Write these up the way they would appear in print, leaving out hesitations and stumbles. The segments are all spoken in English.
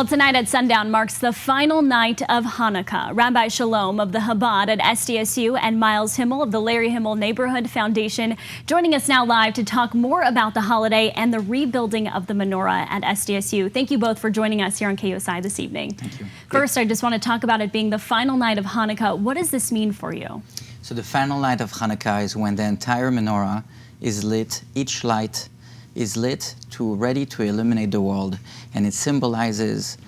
Well, tonight at sundown marks the final night of Hanukkah. Rabbi Shalom of the Chabad at SDSU and Miles Himmel of the Larry Himmel Neighborhood Foundation joining us now live to talk more about the holiday and the rebuilding of the menorah at SDSU. Thank you both for joining us here on KUSI this evening. Thank you. First, I just want to talk about it being the final night of Hanukkah. What does this mean for you? So the final night of Hanukkah is when the entire menorah is lit. Each light is lit ready to illuminate the world, and it symbolizes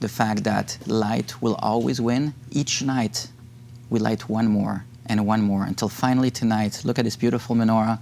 the fact that light will always win. Each night we light one more and one more until finally tonight, look at this beautiful menorah.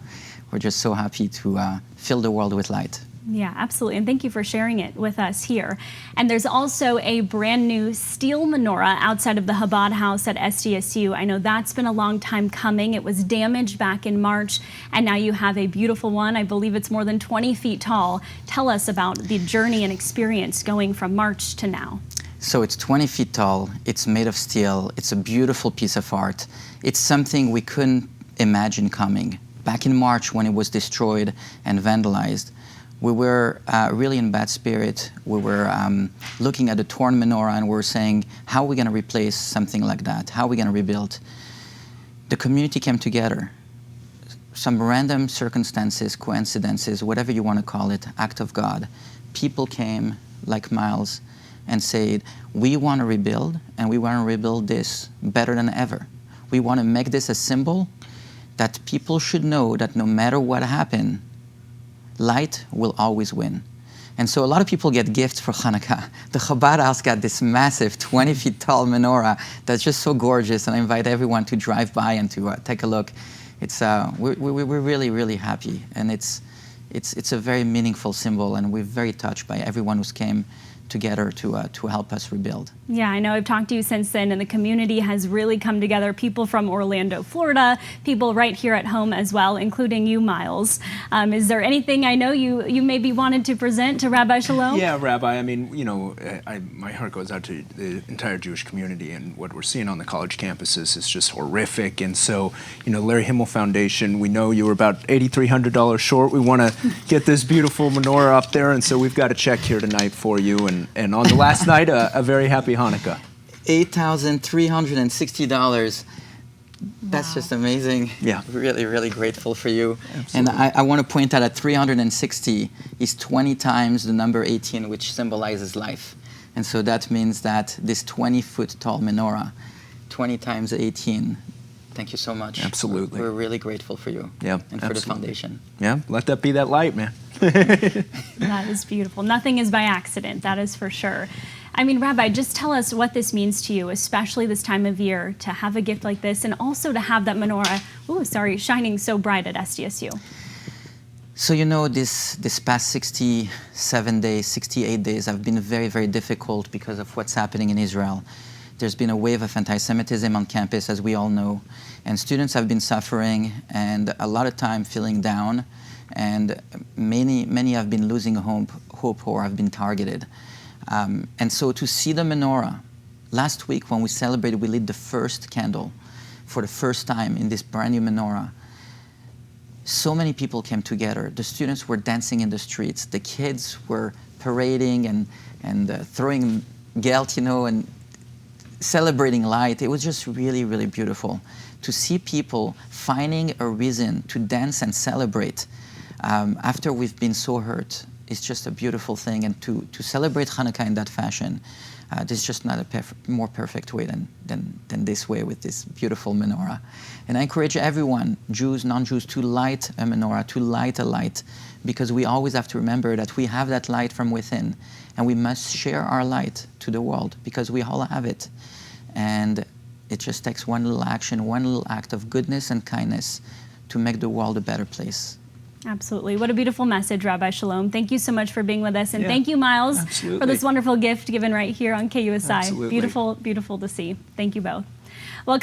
We're just so happy to fill the world with light. Yeah, absolutely. And thank you for sharing it with us here. And there's also a brand new steel menorah outside of the Chabad House at SDSU. I know that's been a long time coming. It was damaged back in March, and now you have a beautiful one. I believe it's more than 20 feet tall. Tell us about the journey and experience going from March to now. So it's 20 feet tall. It's made of steel. It's a beautiful piece of art. It's something we couldn't imagine coming. Back in March, when it was destroyed and vandalized, we were really in bad spirit. We were looking at the torn menorah and we were saying, how are we going to replace something like that? How are we going to rebuild? The community came together. Some random circumstances, coincidences, whatever you want to call it, act of God. People came, like Miles, and said, we want to rebuild, and we want to rebuild this better than ever. We want to make this a symbol that people should know that no matter what happened, light will always win. And so a lot of people get gifts for Hanukkah. The Chabad House got this massive 20 feet tall menorah that's just so gorgeous, and I invite everyone to drive by and to take a look. It's, we're really, really happy, and it's a very meaningful symbol, and we're very touched by everyone who came together to help us rebuild. Yeah, I know I've talked to you since then, and the community has really come together. People from Orlando, Florida, people right here at home as well, including you, Miles. Is there anything I know you maybe wanted to present to Rabbi Shalom? Yeah, Rabbi, I mean, you know, my heart goes out to the entire Jewish community, and what we're seeing on the college campuses is just horrific. And so, you know, Larry Himmel Foundation, we know you were about $8,300 short. We want to get this beautiful menorah up there, and so we've got a check here tonight for you. And on the last night, a very happy Hanukkah. $8,360. That's Wow. just amazing. Yeah. Really, really grateful for you. Absolutely. And I want to point out that 360 is 20 times the number 18, which symbolizes life. And so that means that this 20-foot tall menorah, 20 times 18, thank you so much. Absolutely. We're really grateful for you. Yeah, and for absolutely. the foundation. Yeah, let that be that light, man. That is beautiful. Nothing is by accident, that is for sure. I mean, Rabbi, just tell us what this means to you, especially this time of year, to have a gift like this and also to have that menorah, shining so bright at SDSU. So, you know, this past 67 days, 68 days have been very, very difficult because of what's happening in Israel. There's been a wave of anti-Semitism on campus, as we all know, and students have been suffering and a lot of time feeling down, and many have been losing hope or have been targeted. And so to see the menorah, last week when we celebrated, we lit the first candle for the first time in this brand new menorah. So many people came together. The students were dancing in the streets. The kids were parading and throwing gelt, you know, and celebrating light. It was just really, really beautiful to see people finding a reason to dance and celebrate after we've been so hurt. It's just a beautiful thing, and to celebrate Hanukkah in that fashion, there's just not a more perfect way than this way with this beautiful menorah. And I encourage everyone, Jews, non-Jews, to light a menorah, to light a light, because we always have to remember that we have that light from within, and we must share our light to the world because we all have it. And it just takes one little action, one little act of goodness and kindness to make the world a better place. Absolutely. What a beautiful message, Rabbi Shalom. Thank you so much for being with us. And Yeah, thank you, Miles, absolutely. for this wonderful gift given right here on KUSI. Absolutely. Beautiful, beautiful to see. Thank you both. Well,